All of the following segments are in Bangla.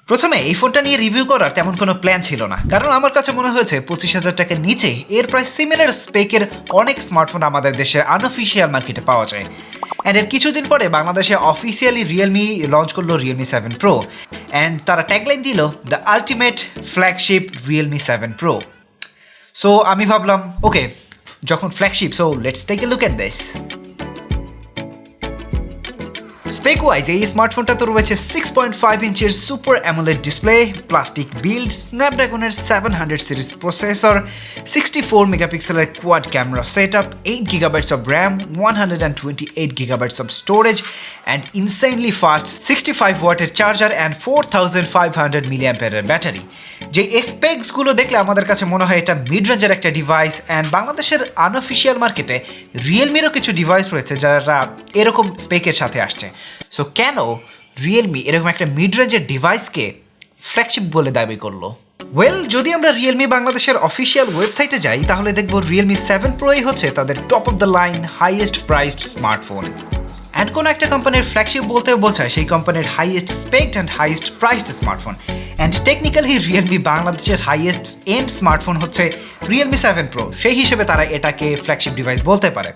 প্রথমে এই ফোনটা নিয়ে রিভিউ করার তেমন কোনো প্ল্যান ছিল না, কারণ আমার কাছে মনে হয়েছে 25,000 টাকার নিচে এর প্রায় সিমিলার স্পেকের অনেক স্মার্টফোন আমাদের দেশের আনঅফিশিয়াল মার্কেটে পাওয়া যায়। অ্যান্ড এর কিছুদিন পরে বাংলাদেশে অফিসিয়ালি রিয়েলমি লঞ্চ করলো রিয়েলমি 7 প্রো, অ্যান্ড তারা ট্যাগলাইন দিল the ultimate flagship Realme 7 Pro. So আমি ভাবলাম ওকে, যখন flagship, so let's take a look at this. Spec wise এই স্মার্টফোনটা তো রয়েছে 6.5 ইঞ্চের super AMOLED display, plastic build, স্ন্যাপড্রাগনের 700 সিরিজ প্রসেসর, 64 মেগাপিক্সেলের quad camera setup, 8 GB of RAM, 128 GB of storage, and insanely fast 65 ওয়াটের চার্জার অ্যান্ড 4500 mAh ব্যাটারি। যে এক্সপেক্টসগুলো দেখলে আমাদের কাছে মনে হয় এটা মিড রেঞ্জের একটা ডিভাইস, অ্যান্ড বাংলাদেশের আনঅফিশিয়াল মার্কেটে রিয়েলমিরও কিছু ডিভাইস রয়েছে যারা এরকম স্পেকের সাথে আসছে। সো কেন রিয়েলমি এরকম একটা মিড রেঞ্জের ডিভাইসকে ফ্ল্যাগশিপ বলে দাবি করলো? ওয়েল, যদি আমরা রিয়েলমি বাংলাদেশের অফিসিয়াল ওয়েবসাইটে যাই তাহলে দেখবো রিয়েলমি 7 প্রোই হচ্ছে তাদের top of the line highest priced smartphone. And কোনো একটা কোম্পানির ফ্ল্যাগশিপ বলতে বোঝায় সেই কোম্পানির highest specced and highest priced smartphone. And technically Realme বাংলাদেশের হাইয়েস্ট এন্ড স্মার্টফোন হচ্ছে রিয়েলমি 7 প্রো, সেই হিসেবে তারা এটাকে ফ্ল্যাগশিপ ডিভাইস বলতে পারে।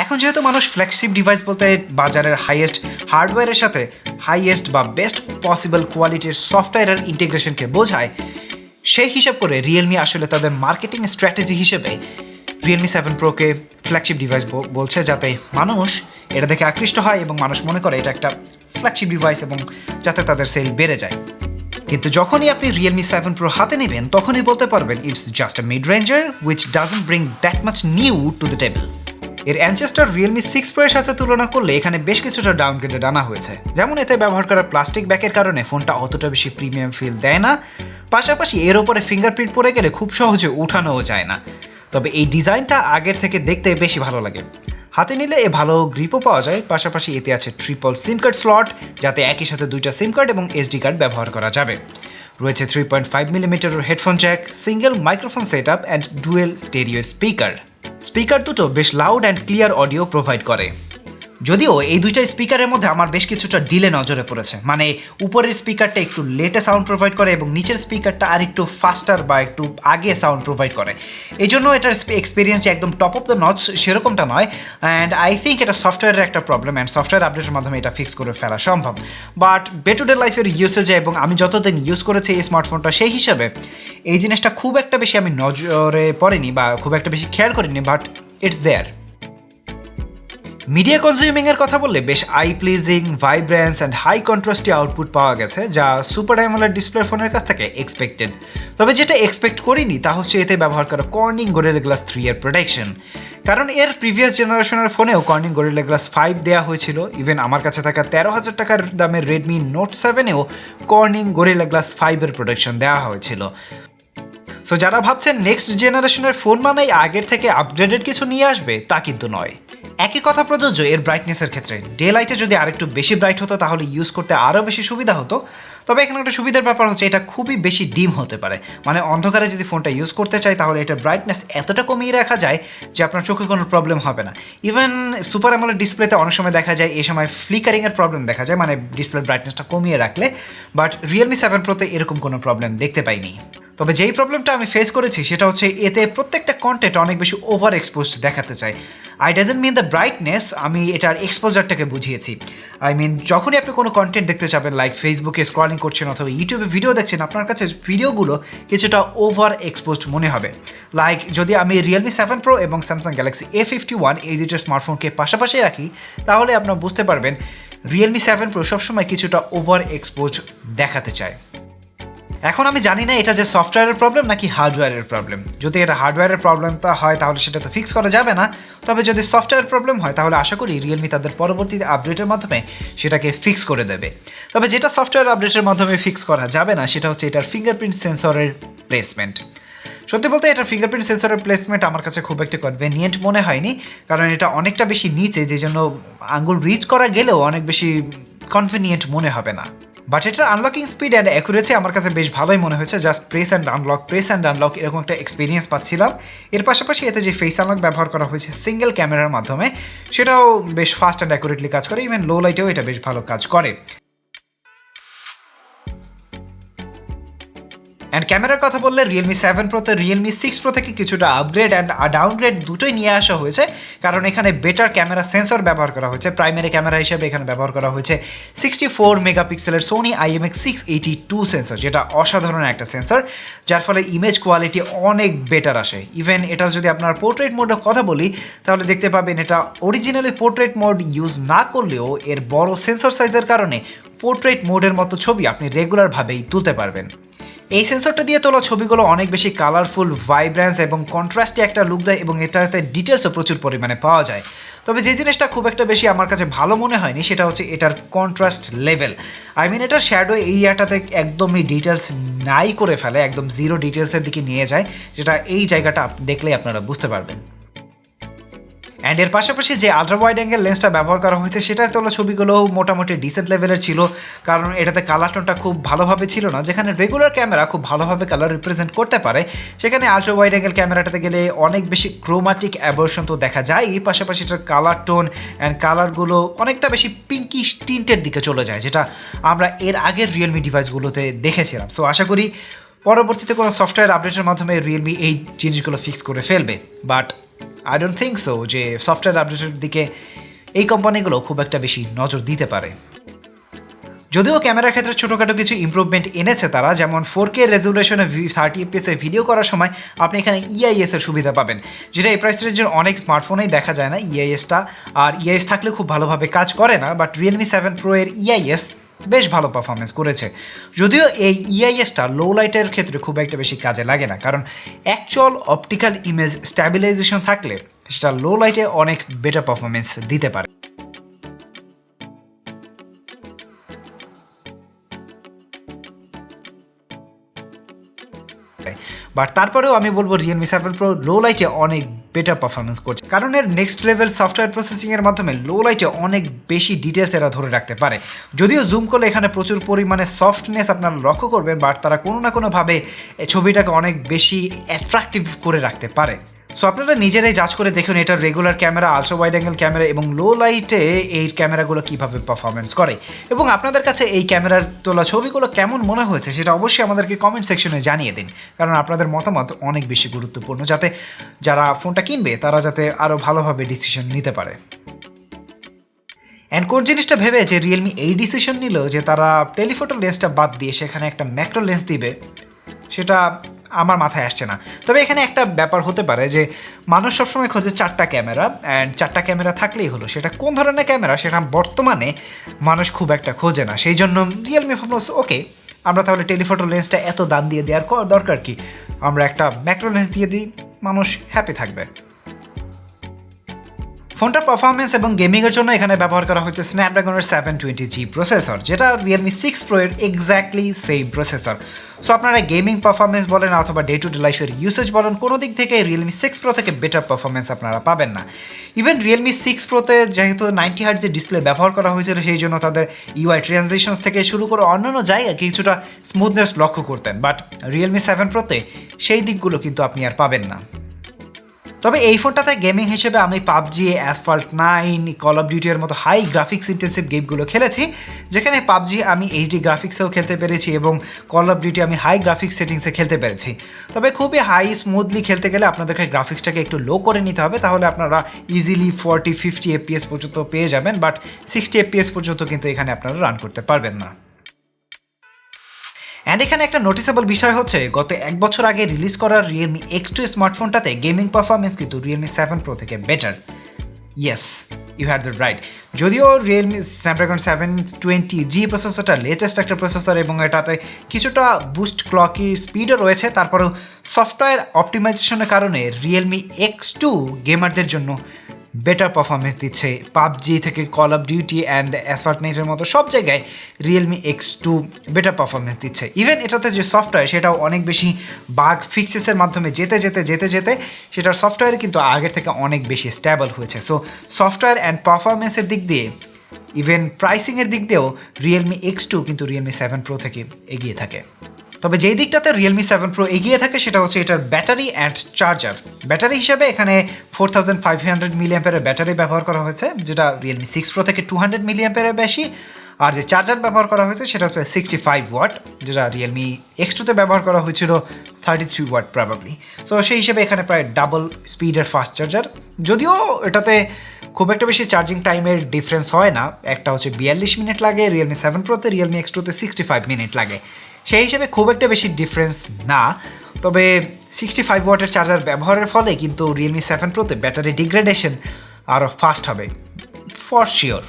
এখন যেহেতু মানুষ ফ্ল্যাগশিপ ডিভাইস বলতে বাজারের হাইয়েস্ট হার্ডওয়্যারের সাথে হাইয়েস্ট বা বেস্ট পসিবল কোয়ালিটির সফটওয়্যারের ইন্টিগ্রেশনকে বোঝায়, সেই হিসাব করে রিয়েলমি আসলে তাদের মার্কেটিং স্ট্র্যাটেজি হিসেবে রিয়েলমি 7 প্রোকে ফ্ল্যাগশিপ ডিভাইস বলছে, যাতে মানুষ এটা দেখে আকৃষ্ট হয় এবং মানুষ মনে করে এটা একটা ফ্ল্যাগশিপ ডিভাইস এবং যাতে তাদের সেল বেড়ে যায়। কিন্তু যখনই আপনি রিয়েলমি 7 প্রো হাতে নেবেন তখনই বলতে পারবেন it's just a mid ranger which doesn't bring that much new to the table. এর অ্যানচেস্টার রিয়েলমি 6 প্রো এর সাথে তুলনা করলে এখানে বেশ কিছুটা ডাউনগ্রেডেড আনা হয়েছে, যেমন এতে ব্যবহার করা প্লাস্টিক ব্যাকের কারণে ফোনটা অতটা বেশি প্রিমিয়াম ফিল দেয় না, পাশাপাশি এর ওপরে ফিঙ্গারপ্রিন্ট পড়ে গেলে খুব সহজে উঠানোও যায় না। তবে এই ডিজাইনটা আগের থেকে দেখতে বেশি ভালো লাগে, হাতে নিলে এ ভালো গ্রিপও পাওয়া যায়, পাশাপাশি এতে আছে ট্রিপল সিম কার্ড স্লট, যাতে একই সাথে দুইটা সিম কার্ড এবং এসডি কার্ড ব্যবহার করা যাবে। রয়েছে 3.5 মিলিমিটারের headphone Jack, single microphone setup and dual stereo speaker দুটো বেশ loud and clear audio provide করে। যদিও এই দুইটা স্পিকারের মধ্যে আমার বেশ কিছুটা ডিলে নজরে পড়েছে, মানে উপরের স্পিকারটা একটু লেটে সাউন্ড প্রোভাইড করে এবং নিচের স্পিকারটা আর একটু ফাস্টার বা একটু আগে সাউন্ড প্রোভাইড করে। এই জন্য এটার এক্সপিরিয়েন্স যে একদম টপ অফ দ্য নচ সেরকমটা নয়, অ্যান্ড আই থিঙ্ক এটা সফটওয়্যারের একটা প্রবলেম, অ্যান্ড সফটওয়্যার আপডেটের মাধ্যমে এটা ফিক্স করে ফেলা সম্ভব। বাট ডে টু ডে লাইফের ইউসেজে এবং আমি যতদিন ইউজ করেছি এই স্মার্টফোনটা, সেই হিসাবে এই জিনিসটা খুব একটা বেশি আমি নজরে পড়েনি বা খুব একটা বেশি খেয়াল করিনি, বাট ইটস দেয়ার। মিডিয়া কনজিউমিংয়ের কথা বললে বেশ eye pleasing, vibrance and high contrasty output পাওয়া গেছে, যা সুপার অ্যামোলেড ডিসপ্লে ফোনের কাছ থেকে এক্সপেক্টেড। তবে যেটা এক্সপেক্ট করিনি তা হচ্ছে এতে ব্যবহার করা কর্নিং গরিলা গ্লাস 3 এর প্রোটেকশন, কারণ এর প্রিভিয়াস জেনারেশনের ফোনেও কর্নিং গরিলা গ্লাস 5 দেওয়া হয়েছিল। ইভেন আমার কাছে থাকা 13,000 টাকার দামের রেডমি নোট 7-এও কর্নিং গরিলা গ্লাস 5 এর প্রোটেকশন দেওয়া হয়েছিল। সো যারা ভাবছেন নেক্সট জেনারেশনের ফোন মানেই আগের থেকে আপগ্রেডেড কিছু নিয়ে আসবে, তা কিন্তু নয়। একই কথা প্রযোজ্য এর ব্রাইটনেসের ক্ষেত্রে। ডে লাইটে যদি আরেকটু বেশি ব্রাইট হতো তাহলে ইউজ করতে আরও বেশি সুবিধা হতো, তবে এখানে একটা সুবিধার ব্যাপার হচ্ছে এটা খুবই বেশি ডিম হতে পারে, মানে অন্ধকারে যদি ফোনটা ইউজ করতে চাই তাহলে এটার ব্রাইটনেস এতটা কমিয়ে রাখা যায় যে আপনার চোখে কোনো প্রবলেম হবে না। ইভেন সুপার অ্যামোলেড ডিসপ্লেতে অনেক সময় দেখা যায় এই সময় ফ্লিকারিংয়ের প্রবলেম দেখা যায়, মানে ডিসপ্লের ব্রাইটনেসটা কমিয়ে রাখলে, বাট রিয়েলমি 7 প্রোতে এরকম কোনো প্রবলেম দেখতে পাইনি। তবে যেই প্রবলেমটা আমি ফেস করেছি সেটা হচ্ছে এতে প্রত্যেকটা কন্টেন্ট অনেক বেশি ওভার এক্সপোজ দেখাতে চাই। I doesn't mean the brightness, আমি এটার এক্সপোজারটাকে বুঝিয়েছি। আই মিন যখনই আপনি কোনো কন্টেন্ট দেখতে যাবেন, লাইক ফেসবুকে স্ক্রলিং করছেন অথবা ইউটিউবে ভিডিও দেখছেন, আপনার কাছে ভিডিওগুলো কিছুটা ওভার এক্সপোজড মনে হবে। লাইক যদি আমি রিয়েলমি 7 প্রো এবং স্যামসাং গ্যালাক্সি A51 এই দুইটা স্মার্টফোনকে পাশাপাশি রাখি তাহলে আপনারা বুঝতে পারবেন রিয়েলমি 7 প্রো সবসময় কিছুটা ওভার এক্সপোজ দেখাতে চায়। এখন আমি জানি না এটা যে সফটওয়্যারের প্রবলেম নাকি হার্ডওয়্যারের প্রবলেম। যদি এটা হার্ডওয়্যারের প্রবলেমটা হয় তাহলে সেটা তো ফিক্স করা যাবে না, তবে যদি সফটওয়্যার প্রবলেম হয় তাহলে আশা করি রিয়েলমি তাদের পরবর্তী আপডেটের মাধ্যমে সেটাকে ফিক্স করে দেবে। তবে যেটা সফটওয়্যার আপডেটের মাধ্যমে ফিক্স করা যাবে না সেটা হচ্ছে এটার ফিঙ্গারপ্রিন্ট সেন্সরের প্লেসমেন্ট। সত্যি বলতে এটার ফিঙ্গারপ্রিন্ট সেন্সরের প্লেসমেন্ট আমার কাছে খুব একটা কনভেনিয়েন্ট মনে হয়নি, কারণ এটা অনেকটা বেশি নিচে, যে জন্য আঙ্গুল রিচ করা গেলেও অনেক বেশি কনভেনিয়েন্ট মনে হবে না। বাট এটার আনলকিং স্পিড অ্যান্ড অ্যাকুরেসি আমার কাছে বেশ ভালোই মনে হয়েছে। জাস্ট প্রেস অ্যান্ড আনলক এরকম একটা এক্সপিরিয়েন্স পাচ্ছিলাম। এর পাশাপাশি এতে যে ফেস আনলক ব্যবহার করা হয়েছে সিঙ্গেল ক্যামেরার মাধ্যমে, সেটাও বেশ ফাস্ট অ্যান্ড অ্যাকুরেটলি কাজ করে। ইভেন লো লাইটেও এটা বেশ ভালো কাজ করে। অ্যান্ড ক্যামেরার কথা বললে রিয়েলমি 7 প্রোতে রিয়েলমি 6 প্রো থেকে কিছুটা আপগ্রেড অ্যান্ড ডাউনগ্রেড দুটোই নিয়ে আসা হয়েছে, কারণ এখানে বেটার ক্যামেরা সেন্সর ব্যবহার করা হয়েছে। প্রাইমারি ক্যামেরা হিসেবে এখানে ব্যবহার করা হয়েছে 64 মেগাপিক্সেলের সোনি IMX682 সেন্সর, যেটা অসাধারণ একটা সেন্সর, যার ফলে ইমেজ কোয়ালিটি অনেক বেটার আসে। ইভেন এটা যদি আপনার পোর্ট্রেট মোডের কথা বলি তাহলে দেখতে পাবেন এটা অরিজিনালি পোর্ট্রেট মোড ইউজ না করলেও এর বড় সেন্সর সাইজের কারণে পোর্ট্রেট মোডের মতো ছবি আপনি রেগুলারভাবেই তুলতে পারবেন। এই সেন্সরটা দিয়ে তোলা ছবিগুলো অনেক বেশি কালারফুল, ভাইব্রেন্স এবং কন্ট্রাস্টে একটা লুক দেয় এবং এটাতে ডিটেলসও প্রচুর পরিমাণে পাওয়া যায়। তবে যে জিনিসটা খুব একটা বেশি আমার কাছে ভালো মনে হয়নি সেটা হচ্ছে এটার কন্ট্রাস্ট লেভেল। এটার শ্যাডো এরিয়াটাতে একদমই ডিটেলস নাই করে ফেলে, একদম জিরো ডিটেলসের দিকে নিয়ে যায়, যেটা এই জায়গাটা দেখলেই আপনারা বুঝতে পারবেন। অ্যান্ড এর পাশাপাশি যে আলট্রা ওয়াইড অ্যাঙ্গেল লেন্সটা ব্যবহার করা হয়েছে সেটার তোলা ছবিগুলোও মোটামুটি ডিসেন্ট লেভেলের ছিল, কারণ এটাতে কালার টোনটা খুব ভালোভাবে ছিল না। যেখানে রেগুলার ক্যামেরা খুব ভালোভাবে কালার রিপ্রেজেন্ট করতে পারে, সেখানে আলট্রা ওয়াইড অ্যাঙ্গেল ক্যামেরাটাতে গেলে অনেক বেশি ক্রোমাটিক অ্যাবর্শন তো দেখা যায়। এই পাশাপাশি এটার কালার টোন অ্যান্ড কালারগুলো অনেকটা বেশি পিঙ্কিশ টিন্টের দিকে চলে যায়, যেটা আমরা এর আগের রিয়েলমি ডিভাইসগুলোতে দেখেছিলাম। সো আশা করি পরবর্তীতে কোনো সফটওয়্যার আপডেটের মাধ্যমে রিয়েলমি এই জিনিসগুলো ফিক্স করে ফেলবে, but I don't think so যে সফটওয়্যার আপডেটের দিকে এই কোম্পানিগুলো খুব একটা বেশি নজর দিতে পারে। যদিও ক্যামেরার ক্ষেত্রে ছোটোখাটো কিছু ইমপ্রুভমেন্ট এনেছে তারা, যেমন 4K রেজুলেশনে 30 FPS ভিডিও করার সময় আপনি এখানে EIS এর সুবিধা পাবেন, যেটা এই প্রাইস রেঞ্জের অনেক স্মার্টফোনেই দেখা যায় না EIS-টা। আর EIS থাকলে খুব ভালোভাবে কাজ করে না, বাট রিয়েলমি 7 প্রো এর EIS বেশ ভালো পারফরমেন্স করেছে। যদিও এই EIS-টা লো লাইটের ক্ষেত্রে খুব একটা বেশি কাজে লাগে না, কারণ অ্যাকচুয়াল অপটিক্যাল ইমেজ স্ট্যাবিলাইজেশন থাকলে সেটা লো লাইটে অনেক বেটার পারফরমেন্স দিতে পারে। বাট তারপরেও আমি বলবো রিয়েলমি 7 প্রো লো লাইটে অনেক বেটার পারফরমেন্স করছে, কারণ এর নেক্সট লেভেল সফটওয়্যার প্রসেসিংয়ের মাধ্যমে লো লাইটে অনেক বেশি ডিটেলস এরা ধরে রাখতে পারে। যদিও জুম করলে এখানে প্রচুর পরিমাণে সফটনেস আপনারা লক্ষ্য করবেন, বাট তারা কোনো না কোনোভাবে ছবিটাকে অনেক বেশি অ্যাট্রাকটিভ করে রাখতে পারে। সো আপনারা নিজেরাই জাজ করে দেখুন এটার regular camera, ultra wide angle camera এবং লো লাইটে এই ক্যামেরাগুলো কীভাবে পারফরমেন্স করে, এবং আপনাদের কাছে এই ক্যামেরার তোলা ছবিগুলো কেমন মনে হয়েছে সেটা অবশ্যই আমাদেরকে কমেন্ট সেকশনে জানিয়ে দিন, কারণ আপনাদের মতামত অনেক বেশি গুরুত্বপূর্ণ, যাতে যারা ফোনটা কিনবে তারা যাতে আরও ভালোভাবে ডিসিশন নিতে পারে। অ্যান্ড কোন জিনিসটা ভেবে যে রিয়েলমি এই ডিসিশন নিল যে তারা টেলিফোটো লেন্সটা বাদ দিয়ে সেখানে একটা ম্যাক্রো লেন্স দিবে, সেটা আমার মাথায় আসছে না। তবে এখানে একটা ব্যাপার হতে পারে যে মানুষ সবসময় খোঁজে 4টা ক্যামেরা, অ্যান্ড 4টা ক্যামেরা থাকলেই হলো। সেটা কোন ধরনের ক্যামেরা সেটা বর্তমানে মানুষ খুব একটা খোঁজে না, সেই জন্য রিয়েলমি ভাবলো ওকে আমরা তাহলে টেলিফোটো লেন্সটা এত দাম দিয়ে দেওয়ার দরকার কি, আমরা একটা ম্যাক্রো লেন্স দিয়ে দিই, মানুষ হ্যাপি থাকবে। ফোনটার পারফরমেন্স এবং গেমিংয়ের জন্য এখানে ব্যবহার করা হচ্ছে স্ন্যাপড্রাগনের 720G প্রসেসর, যেটা রিয়েলমি 6 প্রো এর এক্স্যাক্টলি সেম প্রসেসর। সো আপনারা গেমিং পারফরমেন্স বলেন অথবা ডে টু ডে লাইফের ইউসেজ বলেন, কোনো দিক থেকে রিয়েলমি 6 প্রো থেকে বেটার পারফরমেন্স আপনারা পাবেন না। ইভেন রিয়েলমি 6 প্রোতে যেহেতু 90 হার্টজের ডিসপ্লে ব্যবহার করা হয়েছিল, সেই জন্য তাদের UI ট্রানজিশনস থেকে শুরু করে অন্যান্য জায়গায় কিছুটা স্মুথনেস লক্ষ্য করতেন, বাট রিয়েলমি 7 প্রোতে সেই দিকগুলো কিন্তু আপনি আর পাবেন না। তবে এই ফোনটাতে গেমিং হিসেবে আমি পাবজি, অ্যাসফল্ট 9, কল অফ ডিউটির মতো হাই গ্রাফিক্স ইন্টেন্সিভ গেমগুলো খেলেছি, যেখানে পাবজি আমি HD গ্রাফিক্সেও খেলতে পেরেছি এবং কল অফ ডিউটি আমি হাই গ্রাফিক্স সেটিংসে খেলতে পেরেছি। তবে খুবই হাই স্মুথলি খেলতে গেলে আপনাদেরকে গ্রাফিক্সটাকে একটু লো করে নিতে হবে, তাহলে আপনারা ইজিলি 40-50 FPS পর্যন্ত পেয়ে যাবেন, বাট 60 FPS পর্যন্ত কিন্তু এখানে আপনারা রান করতে পারবেন না। অ্যান্ড এখানে একটা নোটিসেবল বিষয় হচ্ছে গত 1 বছর আগে রিলিজ করা রিয়েলমি X2 স্মার্টফোনটাতে গেমিং পারফরমেন্স কিন্তু রিয়েলমি 7 প্রো থেকে better. Yes, you had the right. যদিও রিয়েলমি স্ন্যাপড্রাগন 720G প্রসেসরটা লেটেস্ট একটা প্রসেসর এবং এটাতে কিছুটা বুস্ট ক্লকি স্পিডও রয়েছে, তারপরেও সফটওয়্যার অপটিমাইজেশনের কারণে রিয়েলমি X2 গেমারদের জন্য বেটার পারফরমেন্স দিচ্ছে। পাবজি থেকে Call of Duty and Asphalt 9-এর মতো সব জায়গায় রিয়েলমি X2 বেটার পারফরমেন্স দিচ্ছে। ইভেন এটাতে যে সফটওয়্যার সেটাও অনেক বেশি বাগ ফিক্সেসের মাধ্যমে যেতে সেটার সফটওয়্যার কিন্তু আগের থেকে অনেক বেশি স্ট্যাবল হয়েছে। সো সফটওয়্যার অ্যান্ড পারফরমেন্সের দিক দিয়ে, ইভেন প্রাইসিংয়ের দিক দিয়েও রিয়েলমি X2 কিন্তু রিয়েলমি 7 প্রো থেকে এগিয়ে থাকে। তবে যেই দিকটাতে রিয়েলমি 7 প্রো এগিয়ে থাকে সেটা হচ্ছে এটার ব্যাটারি অ্যান্ড চার্জার। ব্যাটারি হিসেবে এখানে 4500 mAh ব্যাটারি ব্যবহার করা হয়েছে, যেটা রিয়েলমি 6 প্রো থেকে 200 mAh বেশি। আর যে চার্জার ব্যবহার করা হয়েছে সেটা হচ্ছে 65 ওয়াট, যেটা রিয়েলমি X2-তে ব্যবহার করা হয়েছিল 33 ওয়াট প্রবাবলি। সো সেই হিসেবে এখানে প্রায় ডাবল স্পিডের ফাস্ট চার্জার, যদিও এটাতে খুব একটা বেশি চার্জিং টাইমের ডিফারেন্স হয় না, একটা হচ্ছে 42 মিনিট লাগে রিয়েলমি 7 প্রোতে, রিয়েলমি X2-তে 65 মিনিট লাগে, সেই হিসেবে খুব একটা বেশি ডিফারেন্স না। তবে 65 ওয়াটের চার্জার ব্যবহারের ফলে কিন্তু রিয়েলমি 7 প্রোতে ব্যাটারি ডিগ্রেডেশন আরও ফাস্ট হবে ফর শিওর।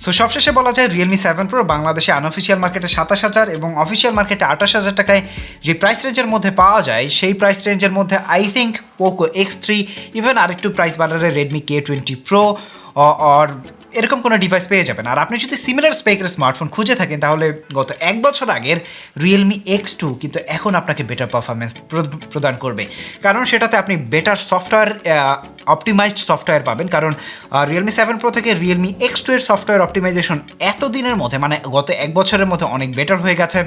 সো সবশেষে বলা যায় রিয়েলমি 7 প্রো বাংলাদেশে আনঅফিসিয়াল মার্কেটে 27,000 এবং অফিসিয়াল মার্কেটে 28,000 টাকায় যে প্রাইস রেঞ্জের মধ্যে পাওয়া যায়, সেই প্রাইস রেঞ্জের মধ্যে I think Poco X3, even আরেকটু প্রাইস বাড়ালে রেডমি K20 প্রো আর এরকম কোনো ডিভাইস পেয়ে যাবেন। আর আপনি যদি সিমিলার স্পেকের স্মার্টফোন খুঁজে থাকেন তাহলে গত 1 বছর আগের রিয়েলমি X2 কিন্তু এখন আপনাকে বেটার পারফরমেন্স প্রদান করবে, কারণ সেটাতে আপনি বেটার সফটওয়্যার, অপটিমাইজড সফটওয়্যার পাবেন। কারণ রিয়েলমি 7 প্রো থেকে রিয়েলমি X2 এর সফটওয়্যার অপটিমাইজেশন এতদিনের মধ্যে, মানে গত 1 বছরের মধ্যে অনেক বেটার হয়ে গেছে।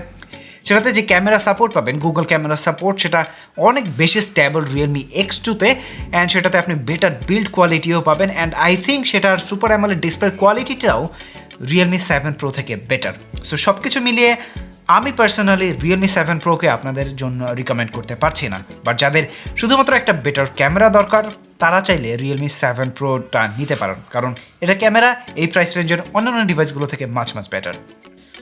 সেটাতে যে ক্যামেরা সাপোর্ট পাবেন, গুগল ক্যামেরা সাপোর্ট, সেটা অনেক বেশি স্ট্যাবল রিয়েলমি X2-তে, অ্যান্ড সেটাতে আপনি বেটার বিল্ড কোয়ালিটিও পাবেন, অ্যান্ড আই থিঙ্ক সেটার সুপার অ্যামোলেড ডিসপ্লের কোয়ালিটিটাও রিয়েলমি 7 প্রো থেকে বেটার। সো সব কিছু মিলিয়ে আমি পার্সোনালি রিয়েলমি 7 প্রোকে আপনাদের জন্য রিকমেন্ড করতে পারছি না, বাট যাদের শুধুমাত্র একটা বেটার ক্যামেরা দরকার তারা চাইলে রিয়েলমি 7 প্রোটা নিতে পারেন, কারণ এটা ক্যামেরা এই প্রাইস রেঞ্জের অন্যান্য ডিভাইসগুলো থেকে মাছ বেটার।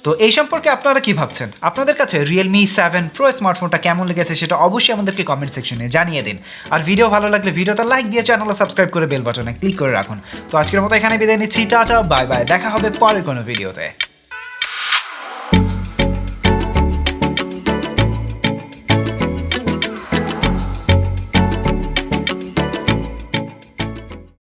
তো এই সম্পর্কে আপনারা কি ভাবছেন? আপনাদের কাছে রিয়েলমি 7 প্রো স্মার্টফোনটা কেমন লেগেছে সেটা অবশ্যই আমাদেরকে কমেন্ট সেকশনে জানিয়ে দিন। আর ভিডিও ভালো লাগলে ভিডিওটা লাইক দিয়ে চ্যানেলটা সাবস্ক্রাইব করে বেল বাটনে ক্লিক করে রাখুন। তো আজকের মতো এখানে বিদায় নিচ্ছি, টাটা বাই বাই, দেখা হবে পরের কোনো ভিডিওতে।